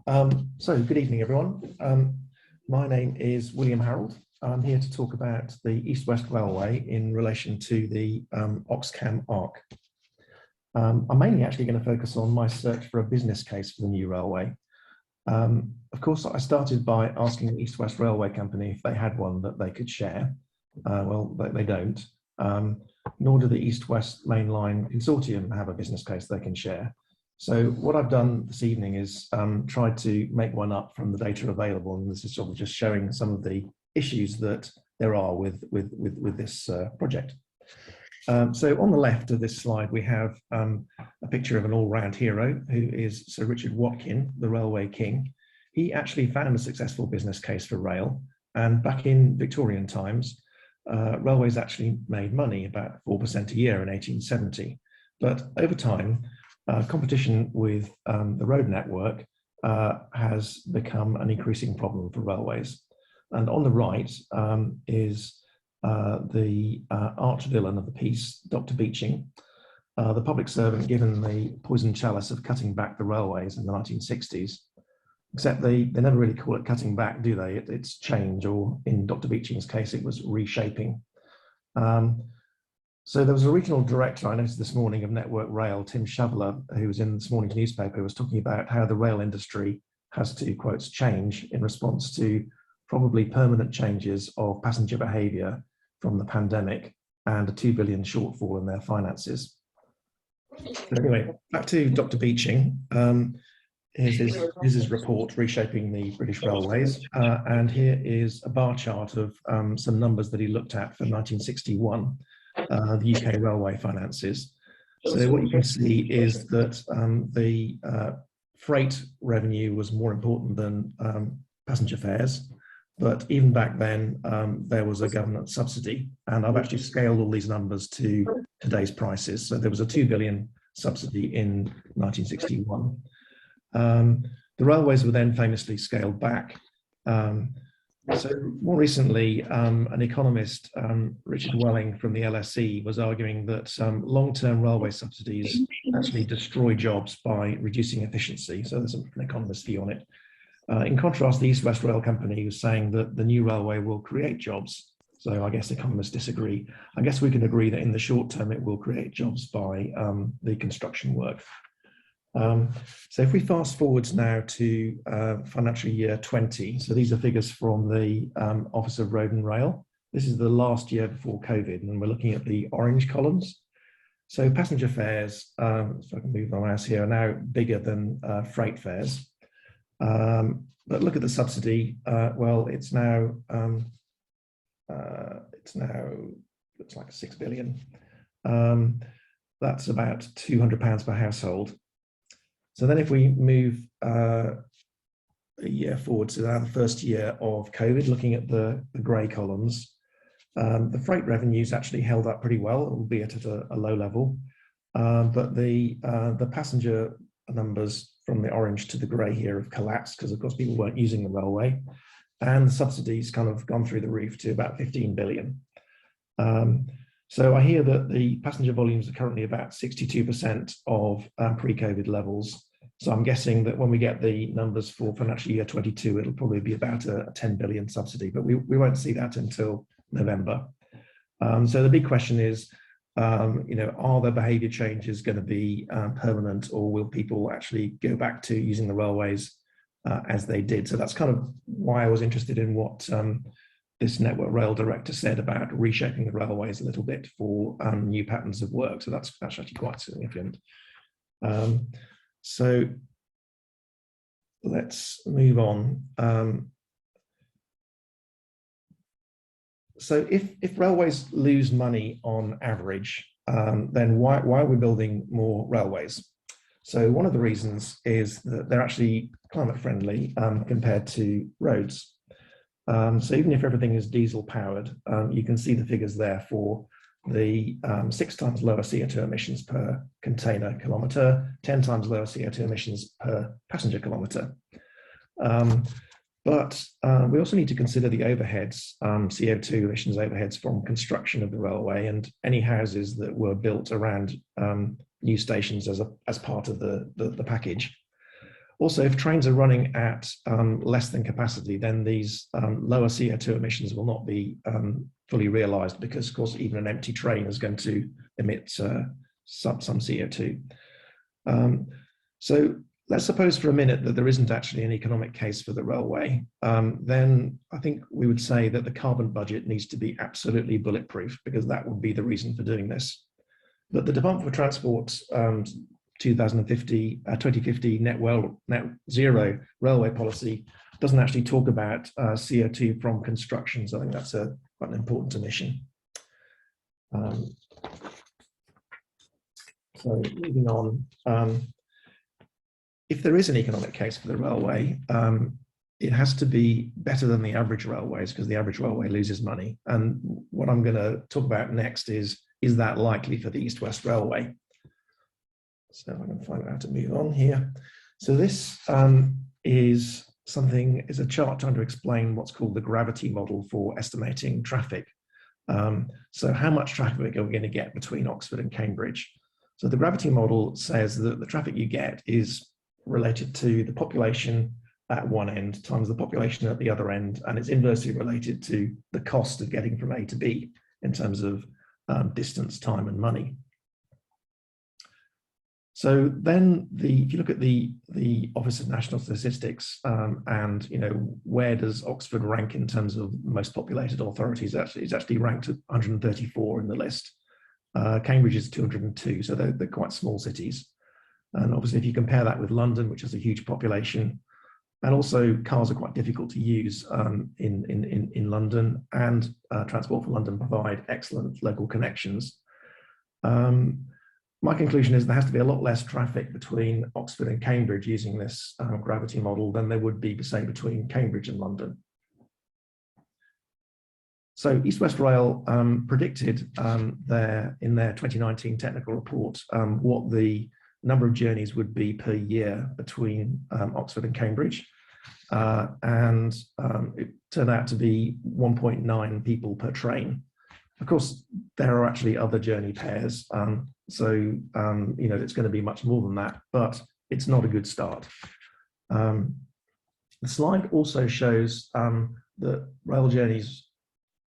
So good evening, everyone. My name is William Harrold. I'm here to talk about the East-West Railway in relation to the Oxcam ARC. I'm mainly actually going to focus on my search for a business case for the new railway. Of course, I started by asking the East-West Railway Company if they had one that they could share. Well, they don't, nor do the East-West Main Line Consortium have a business case they can share. So what I've done this evening is tried to make one up from the data available, and this is sort of just showing some of the issues that there are with this project. So on the left of this slide, we have a picture of an all-round hero who is Sir Richard Watkin, the railway king. He actually found a successful business case for rail, and back in Victorian times, railways actually made money, about 4% a year in 1870. But over time, competition with the road network has become an increasing problem for railways. And on the right is the arch-villain of the piece, Dr. Beeching, the public servant given the poison chalice of cutting back the railways in the 1960s. Except they never really call it cutting back, do they? It's change, or in Dr. Beeching's case, it was reshaping. So there was a regional director I noticed this morning of Network Rail, Tim Shaveler, who was in this morning's newspaper, was talking about how the rail industry has to, quotes, change in response to probably permanent changes of passenger behaviour from the pandemic and a $2 billion shortfall in their finances. So anyway, back to Dr. Beeching. Here's his report, Reshaping the British Railways, and here is a bar chart of some numbers that he looked at for 1961. The UK railway finances. So what you can see is that the freight revenue was more important than passenger fares, but even back then there was a government subsidy, and I've actually scaled all these numbers to today's prices. So there was a $2 billion subsidy in 1961. The railways were then famously scaled back. So more recently, an economist, Richard Welling from the LSE, was arguing that long-term railway subsidies actually destroy jobs by reducing efficiency. So there's an economist view on it. In contrast, the East-West Rail Company was saying that the new railway will create jobs. So I guess economists disagree. I guess we can agree that in the short term, it will create jobs by the construction work. So if we fast forwards now to financial year 20, so these are figures from the Office of Road and Rail. This is the last year before COVID, and we're looking at the orange columns. So passenger fares, if I can move my mouse here, are now bigger than freight fares. But look at the subsidy. Well, it's now looks like $6 billion. That's about £200 per household. So then if we move a year forward to now the first year of COVID, looking at the grey columns, the freight revenues actually held up pretty well, albeit at a low level. But the passenger numbers from the orange to the grey here have collapsed because, of course, people weren't using the railway. And the subsidies kind of gone through the roof to about 15 billion. So I hear that the passenger volumes are currently about 62% of pre-COVID levels. So I'm guessing that when we get the numbers for financial year 22, it'll probably be about a 10 billion subsidy, but we won't see that until November. So the big question is, are the behaviour changes going to be permanent, or will people actually go back to using the railways as they did? So that's kind of why I was interested in what this Network Rail director said about reshaping the railways a little bit for new patterns of work. So that's actually quite significant. So let's move on. So if railways lose money on average, then why are we building more railways? So one of the reasons is that they're actually climate friendly compared to roads. So even if everything is diesel powered, you can see the figures there for the 6 times lower CO2 emissions per container kilometre, 10 times lower CO2 emissions per passenger kilometre. But we also need to consider the overheads, CO2 emissions overheads from construction of the railway and any houses that were built around new stations as part of the package. Also, if trains are running at less than capacity, then these lower CO2 emissions will not be fully realized, because, of course, even an empty train is going to emit some CO2. So let's suppose for a minute that there isn't actually an economic case for the railway. Then I think we would say that the carbon budget needs to be absolutely bulletproof, because that would be the reason for doing this. But the Department for Transport's 2050 net zero railway policy doesn't actually talk about CO2 from construction. So I think that's quite an important omission. So moving on, if there is an economic case for the railway, it has to be better than the average railways, because the average railway loses money. And what I'm going to talk about next is that likely for the East West Railway? So I'm going to find out how to move on here. So this is a chart trying to explain what's called the gravity model for estimating traffic. So how much traffic are we going to get between Oxford and Cambridge? So the gravity model says that the traffic you get is related to the population at one end times the population at the other end, and it's inversely related to the cost of getting from A to B in terms of distance, time, and money. So then if you look at the Office of National Statistics and where does Oxford rank in terms of most populated authorities, it's actually ranked at 134 in the list. Cambridge is 202, so they're quite small cities. And obviously if you compare that with London, which has a huge population, and also cars are quite difficult to use in London, and Transport for London provide excellent local connections. My conclusion is there has to be a lot less traffic between Oxford and Cambridge using this gravity model than there would be, say, between Cambridge and London. So East West Rail predicted in their 2019 technical report what the number of journeys would be per year between Oxford and Cambridge. And it turned out to be 1.9 people per train. Of course, there are actually other journey pairs. So it's going to be much more than that, but it's not a good start. The slide also shows that rail journeys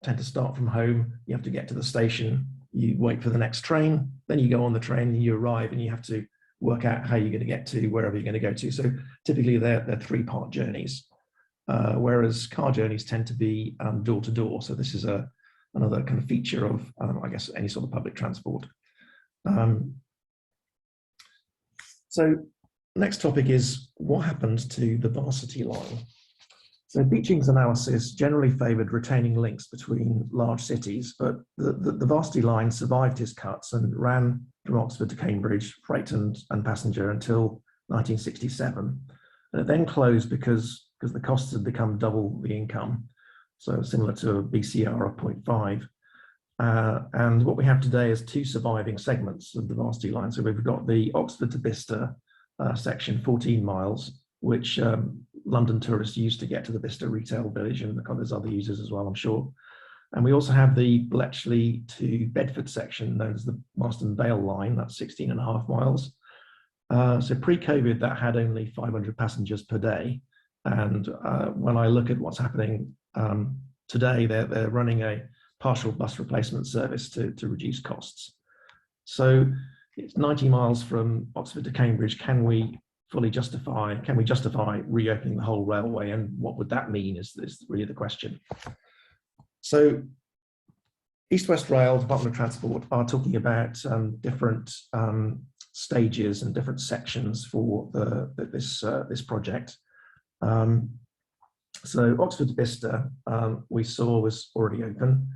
tend to start from home. You have to get to the station, you wait for the next train, then you go on the train and you arrive, and you have to work out how you're going to get to wherever you're going to go to. So typically they're three-part journeys, whereas car journeys tend to be door to door. So this is another kind of feature of, I guess, any sort of public transport. So next topic is what happened to the Varsity line. So Beeching's analysis generally favoured retaining links between large cities, but the Varsity line survived his cuts and ran from Oxford to Cambridge, freight and passenger, until 1967. And it then closed because the costs had become double the income, so similar to a BCR of 0.5. And what we have today is two surviving segments of the Varsity line. So we've got the Oxford to Bicester section, 14 miles, which London tourists use to get to the Bicester retail village, and there's other users as well, I'm sure. And we also have the Bletchley to Bedford section, known as the Marston Vale line, that's 16.5 miles. So pre-COVID, that had only 500 passengers per day. And when I look at what's happening today, they're running a partial bus replacement service to reduce costs. So it's 90 miles from Oxford to Cambridge. Can we justify reopening the whole railway, and what would that mean is really the question. So East West Rail, Department of Transport, are talking about different stages and different sections for this project. So Oxford to Bicester, we saw, was already open.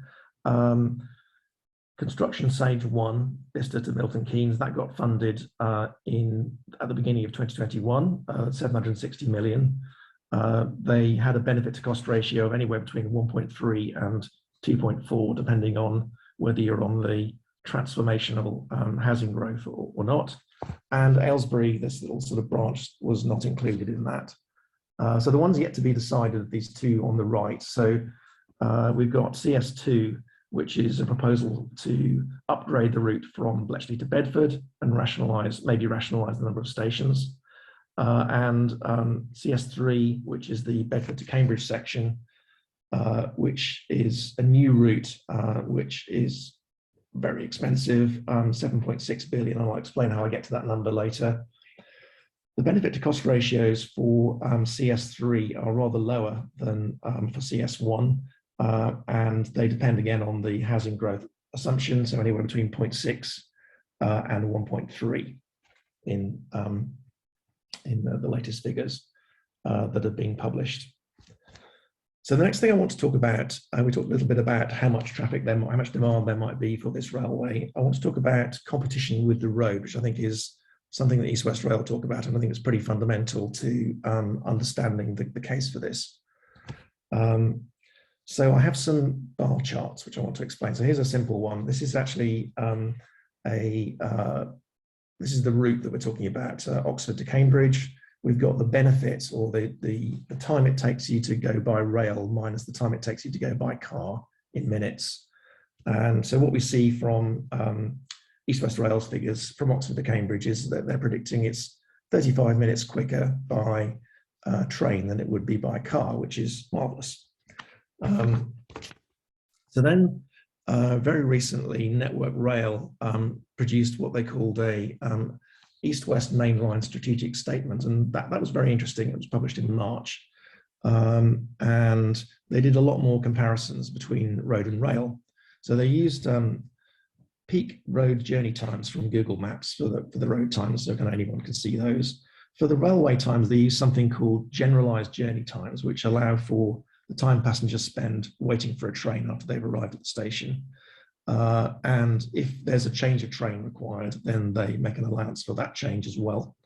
Construction stage 1, Bicester to Milton Keynes, that got funded at the beginning of 2021, 760 million. They had a benefit to cost ratio of anywhere between 1.3 and 2.4, depending on whether you're on the transformational housing growth or not. And Aylesbury, this little sort of branch, was not included in that. So the ones yet to be decided are these two on the right. So we've got CS2, which is a proposal to upgrade the route from Bletchley to Bedford and maybe rationalise the number of stations. and CS3, which is the Bedford to Cambridge section, which is a new route, which is very expensive, 7.6 billion. I'll explain how I get to that number later. The benefit to cost ratios for CS3 are rather lower than for CS1, and they depend again on the housing growth assumption, so anywhere between 0.6 and 1.3 in the latest figures that have been published. So the next thing I want to talk about, we talked a little bit about how much traffic there might, how much demand there might be for this railway. I want to talk about competition with the road, which I think is something that East West Rail talk about, and I think it's pretty fundamental to understanding the case for this. So I have some bar charts which I want to explain. So here's a simple one. This is actually this is the route that we're talking about, Oxford to Cambridge. We've got the benefits, or the time it takes you to go by rail minus the time it takes you to go by car in minutes. And so what we see from East West Rail's figures from Oxford to Cambridge is that they're predicting it's 35 minutes quicker by train than it would be by car, which is marvelous. So then very recently, Network Rail produced what they called a East-West Mainline strategic statement, and that was very interesting. It was published in March, and they did a lot more comparisons between road and rail. So they used peak road journey times from Google Maps for the road times, so anyone can see those. For the railway times, they use something called generalized journey times, which allow for the time passengers spend waiting for a train after they've arrived at the station. And if there's a change of train required, then they make an allowance for that change as well.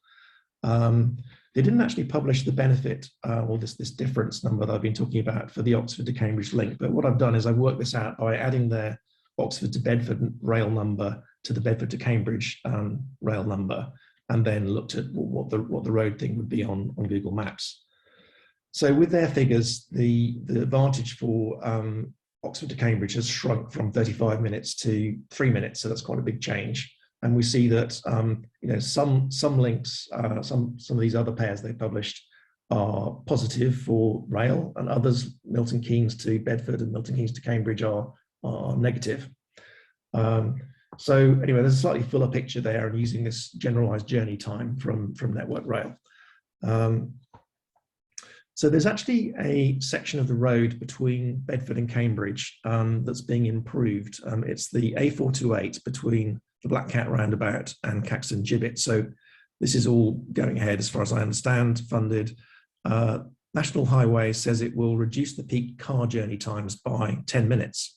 They didn't actually publish the benefit or this difference number that I've been talking about for the Oxford to Cambridge link, but what I've done is I've worked this out by adding their Oxford to Bedford rail number to the Bedford to Cambridge rail number, and then looked at what the road thing would be on Google Maps. So with their figures, the advantage for Oxford to Cambridge has shrunk from 35 minutes to 3 minutes, so that's quite a big change. And we see that some links, some of these other pairs they published are positive for rail, and others, Milton Keynes to Bedford and Milton Keynes to Cambridge, are negative. So anyway, there's a slightly fuller picture there, and using this generalized journey time from Network Rail. So there's actually a section of the road between Bedford and Cambridge that's being improved. It's the A428 between the Black Cat roundabout and Caxton Gibbet. So this is all going ahead, as far as I understand, funded. National Highway says it will reduce the peak car journey times by 10 minutes.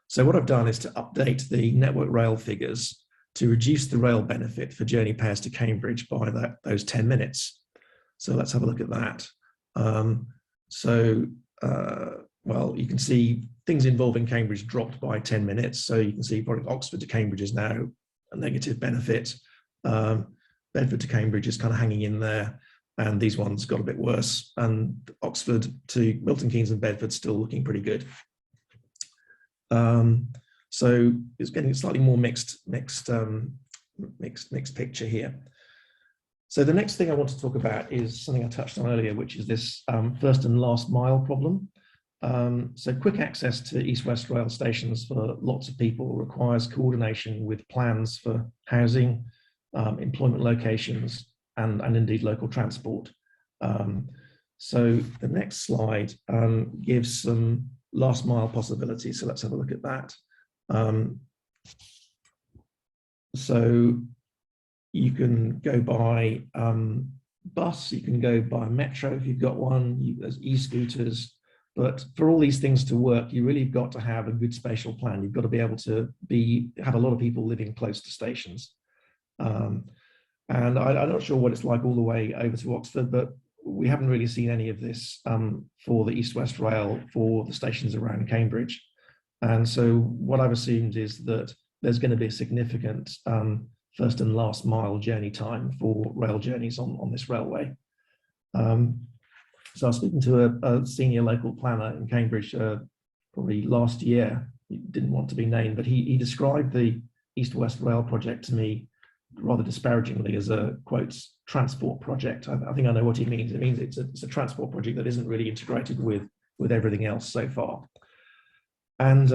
So what I've done is to update the Network Rail figures to reduce the rail benefit for journey pairs to Cambridge by those 10 minutes. So let's have a look at that. Well, you can see things involving Cambridge dropped by 10 minutes. So you can see probably Oxford to Cambridge is now a negative benefit. Bedford to Cambridge is kind of hanging in there, and these ones got a bit worse. And Oxford to Milton Keynes and Bedford still looking pretty good. So it's getting a slightly more mixed picture here. So the next thing I want to talk about is something I touched on earlier, which is this first and last mile problem. So quick access to East-West Rail stations for lots of people requires coordination with plans for housing, employment locations, and indeed local transport. So the next slide gives some last mile possibilities. So let's have a look at that. So you can go by bus, you can go by metro if you've got one, there's e-scooters, but for all these things to work, you really got to have a good spatial plan. You've got to be able to have a lot of people living close to stations. And I'm not sure what it's like all the way over to Oxford, but we haven't really seen any of this for the East-West Rail for the stations around Cambridge. And so what I've assumed is that there's going to be a significant first and last mile journey time for rail journeys on this railway. So I was speaking to a senior local planner in Cambridge probably last year. He didn't want to be named, but he described the East-West Rail project to me rather disparagingly as a, quotes, transport project. I think I know what he means. It means it's a transport project that isn't really integrated with everything else so far. And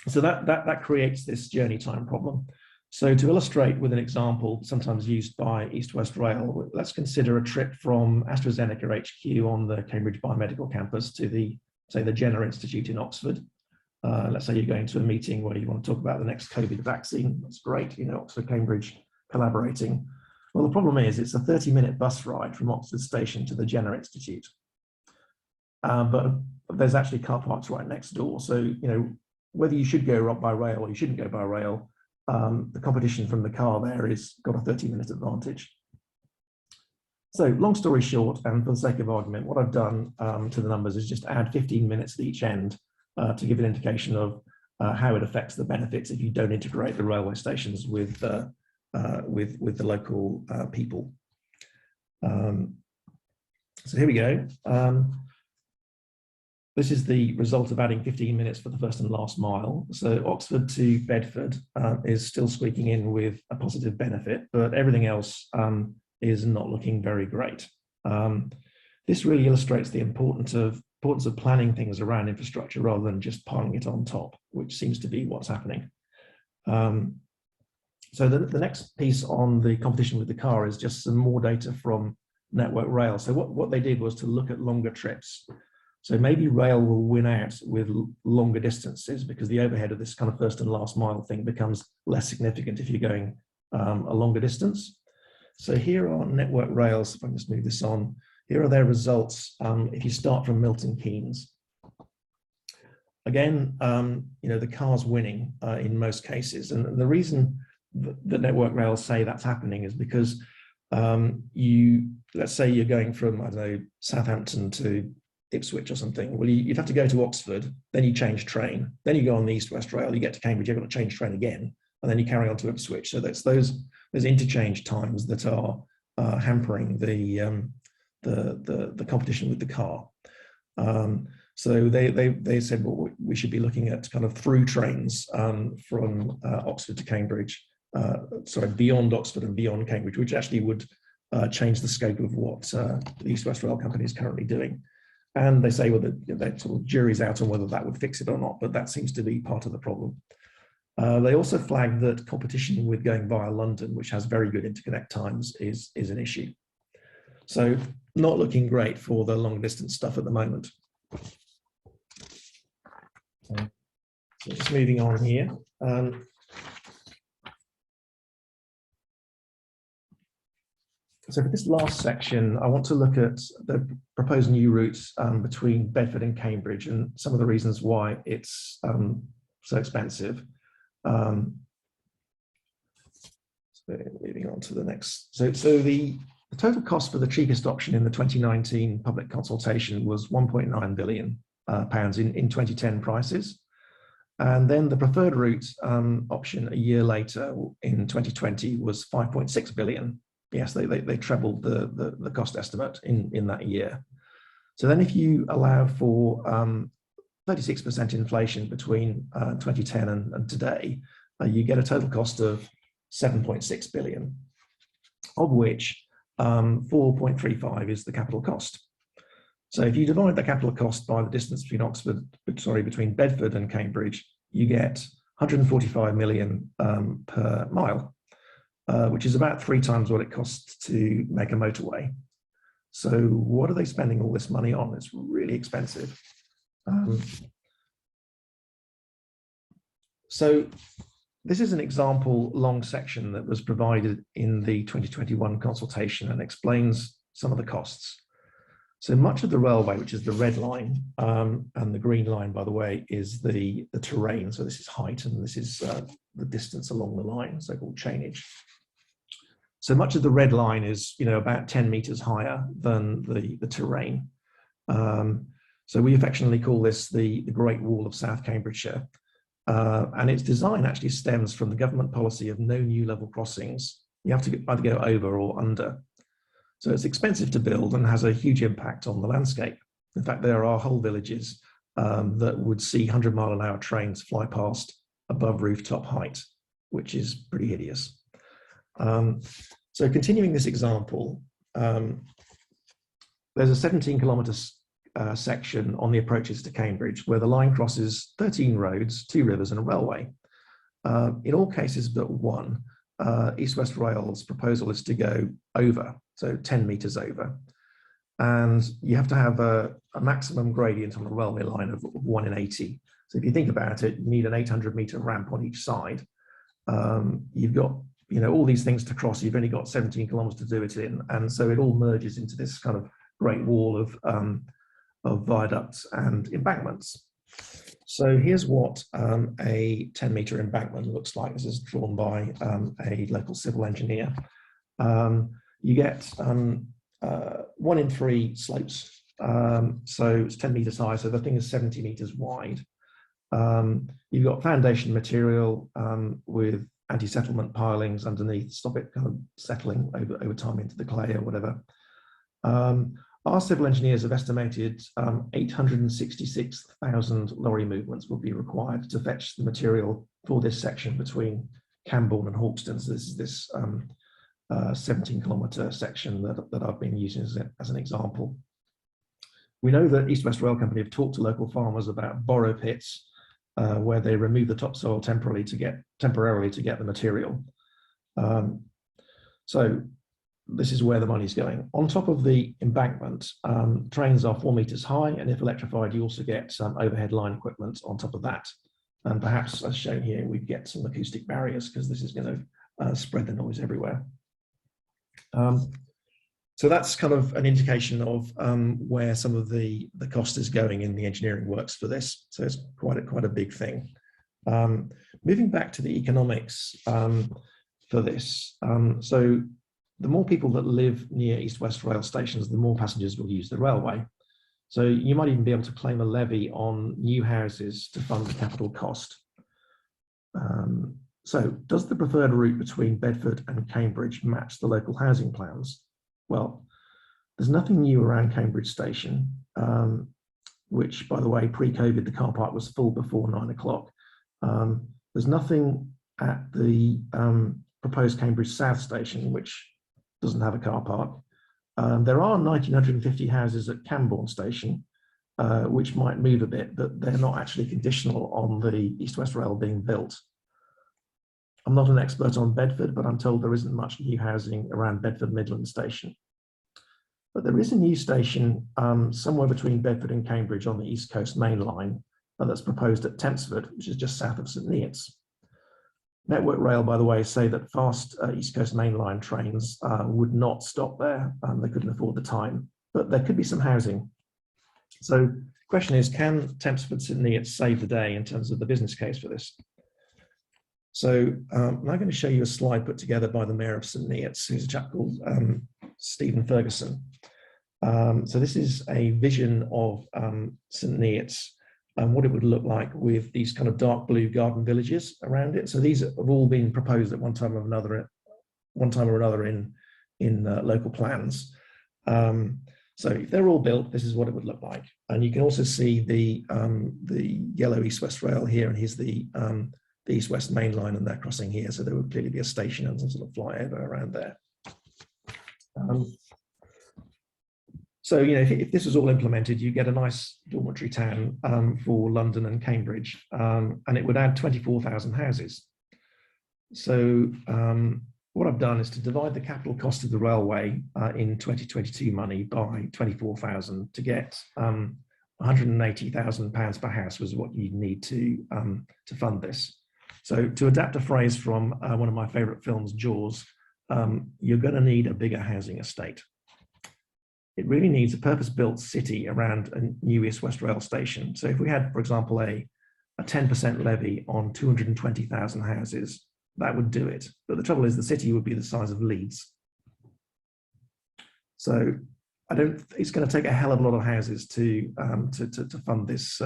so that creates this journey time problem. So to illustrate with an example sometimes used by East West Rail, let's consider a trip from AstraZeneca HQ on the Cambridge Biomedical campus to the, say, the Jenner Institute in Oxford. Let's say you're going to a meeting where you want to talk about the next COVID vaccine. That's great, you know, Oxford, Cambridge collaborating. Well, the problem is it's a 30-minute bus ride from Oxford Station to the Jenner Institute. But there's actually car parks right next door. So, you know, whether you should go by rail or you shouldn't go by rail, the competition from the car there is got a 30-minute advantage. So long story short, and for the sake of argument, what I've done to the numbers is just add 15 minutes at each end to give an indication of how it affects the benefits if you don't integrate the railway stations with the local people. So here we go. This is the result of adding 15 minutes for the first and last mile. So Oxford to Bedford is still squeaking in with a positive benefit, but everything else is not looking very great. This really illustrates the importance of planning things around infrastructure rather than just piling it on top, which seems to be what's happening. So the next piece on the competition with the car is just some more data from Network Rail. So what they did was to look at longer trips. So maybe rail will win out with longer distances because the overhead of this kind of first and last mile thing becomes less significant if you're going a longer distance. So here are Network Rails, if I can just move this on, here are their results if you start from Milton Keynes. Again, you know, the car's winning in most cases. And the reason that Network Rails say that's happening is because let's say you're going from, I don't know, Southampton to Ipswich or something. Well, you'd have to go to Oxford, then you change train, then you go on the East West Rail, you get to Cambridge, you've got to change train again, and then you carry on to Ipswich. So that's those interchange times that are hampering the competition with the car. So they said, well, we should be looking at kind of through trains from Oxford to Cambridge, beyond Oxford and beyond Cambridge, which actually would change the scope of what the East West Rail Company is currently doing. And they say, well, the sort of jury's out on whether that would fix it or not, but that seems to be part of the problem. They also flagged that competition with going via London, which has very good interconnect times, is an issue. So not looking great for the long distance stuff at the moment. So just moving on here. So for this last section, I want to look at the proposed new routes between Bedford and Cambridge and some of the reasons why it's so expensive. So moving on to the next. So the total cost for the cheapest option in the 2019 public consultation was £1.9 billion in 2010 prices. And then the preferred route option a year later in 2020 was £5.6 billion. Yes, they trebled the cost estimate in that year. So then if you allow for 36% inflation between 2010 and today, you get a total cost of 7.6 billion, of which 4.35 is the capital cost. So if you divide the capital cost by the distance between Bedford and Cambridge, you get 145 million per mile. Which is about 3 times what it costs to make a motorway. So what are they spending all this money on? It's really expensive. So this is an example long section that was provided in the 2021 consultation and explains some of the costs. So much of the railway, which is the red line, and the green line, by the way, is the terrain. So this is height and this is the distance along the line, so-called chainage. So much of the red line is, you know, about 10 meters higher than the terrain. So we affectionately call this the Great Wall of South Cambridgeshire. And its design actually stems from the government policy of no new level crossings. You have to either go over or under. So it's expensive to build and has a huge impact on the landscape. In fact, there are whole villages that would see 100-mile-an-hour trains fly past above rooftop height, which is pretty hideous. So continuing this example, there's a 17-kilometre section on the approaches to Cambridge where the line crosses 13 roads, 2 rivers and a railway. In all cases but one, East West Rail's proposal is to go over, so 10 metres over. And you have to have a maximum gradient on the railway line of 1 in 80. So if you think about it, you need an 800-metre ramp on each side. You've got all these things to cross. You've only got 17 kilometres to do it in. And so it all merges into this kind of great wall of viaducts and embankments. So here's what a 10-metre embankment looks like. This is drawn by a local civil engineer. You get 1 in 3 slopes. So it's 10 metres high, so the thing is 70 metres wide. You've got foundation material with anti-settlement pilings underneath to stop it kind of settling over time into the clay or whatever. Our civil engineers have estimated 866,000 lorry movements will be required to fetch the material for this section between Camborne and Hawkstone. So this is this 17-kilometre section that I've been using as an example. We know that East West Rail Company have talked to local farmers about borrow pits where they remove the topsoil temporarily to get the material. So this is where the money's going. On top of the embankment, trains are 4 metres high, and if electrified, you also get some overhead line equipment on top of that. And perhaps, as shown here, we get some acoustic barriers because this is going to spread the noise everywhere. So that's kind of an indication of where some of the cost is going in the engineering works for this. So it's quite a big thing. Moving back to the economics for this. So the more people that live near East West Rail stations, the more passengers will use the railway. So you might even be able to claim a levy on new houses to fund the capital cost. So does the preferred route between Bedford and Cambridge match the local housing plans? Well, there's nothing new around Cambridge Station, which, by the way, pre-COVID, the car park was full before 9 o'clock. There's nothing at the proposed Cambridge South Station, which doesn't have a car park. There are 1,950 houses at Camborne Station, which might move a bit, but they're not actually conditional on the East West Rail being built. I'm not an expert on Bedford, but I'm told there isn't much new housing around Bedford Midland Station. But there is a new station somewhere between Bedford and Cambridge on the East Coast Main Line that's proposed at Tempsford, which is just south of St Neots. Network Rail, by the way, say that fast East Coast Main Line trains would not stop there. They couldn't afford the time, but there could be some housing. So the question is, can Tempsford St Neots save the day in terms of the business case for this? So I'm now going to show you a slide put together by the Mayor of St Neots, who's a chap called Stephen Ferguson. So this is a vision of St Neots and what it would look like with these kind of dark blue garden villages around it. So these have all been proposed at one time or another in local plans. So if they're all built, this is what it would look like. And you can also see the yellow East West Rail here, and here's the East West Main Line, and they're crossing here. So there would clearly be a station and some sort of flyover around there. So, if this was all implemented, you get a nice dormitory town for London and Cambridge, and it would add 24,000 houses. So what I've done is to divide the capital cost of the railway in 2022 money by 24,000 to get £180,000 per house was what you need to fund this. So to adapt a phrase from one of my favorite films, Jaws, you're going to need a bigger housing estate. It really needs a purpose-built city around a new East West Rail station. So if we had, for example, a 10% levy on 220,000 houses, that would do it. But the trouble is the city would be the size of Leeds. So it's going to take a hell of a lot of houses to fund this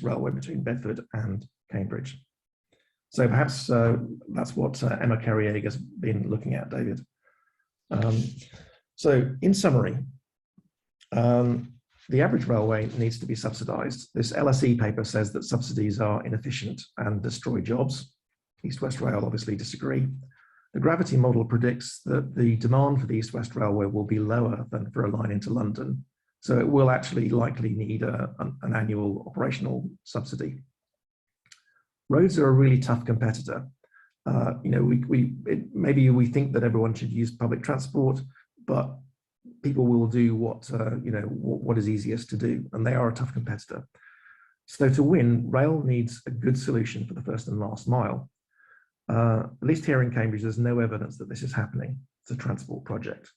railway between Bedford and Cambridge. So perhaps that's what Emma Carrier has been looking at, David. So in summary, the average railway needs to be subsidised. This LSE paper says that subsidies are inefficient and destroy jobs. East West Rail obviously disagree. The gravity model predicts that the demand for the East-West Railway will be lower than for a line into London. So it will actually likely need an annual operational subsidy. Roads are a really tough competitor. Maybe we think that everyone should use public transport, but people will do what is easiest to do, and they are a tough competitor. So to win, rail needs a good solution for the first and last mile. At least here in Cambridge, there's no evidence that this is happening. It's a transport project.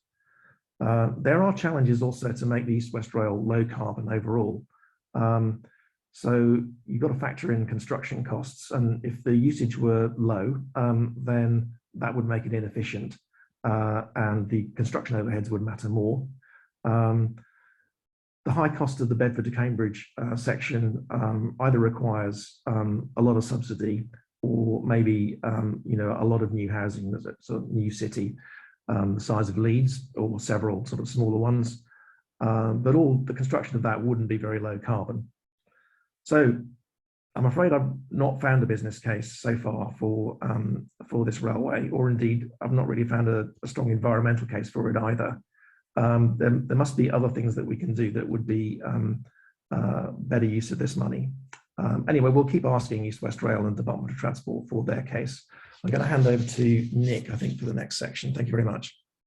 There are challenges also to make the East-West Rail low carbon overall. So you've got to factor in construction costs, and if the usage were low, then that would make it inefficient, and the construction overheads would matter more. The high cost of the Bedford to Cambridge section either requires a lot of subsidy, or maybe a lot of new housing. There's a sort of new city the size of Leeds, or several sort of smaller ones, but all the construction of that wouldn't be very low carbon. So I'm afraid I've not found a business case so far for this railway, or indeed I've not really found a strong environmental case for it either. There must be other things that we can do that would be better use of this money. Anyway, we'll keep asking East-West Rail and Department of Transport for their case. I'm going to hand over to Nick, I think, for the next section. Thank you very much.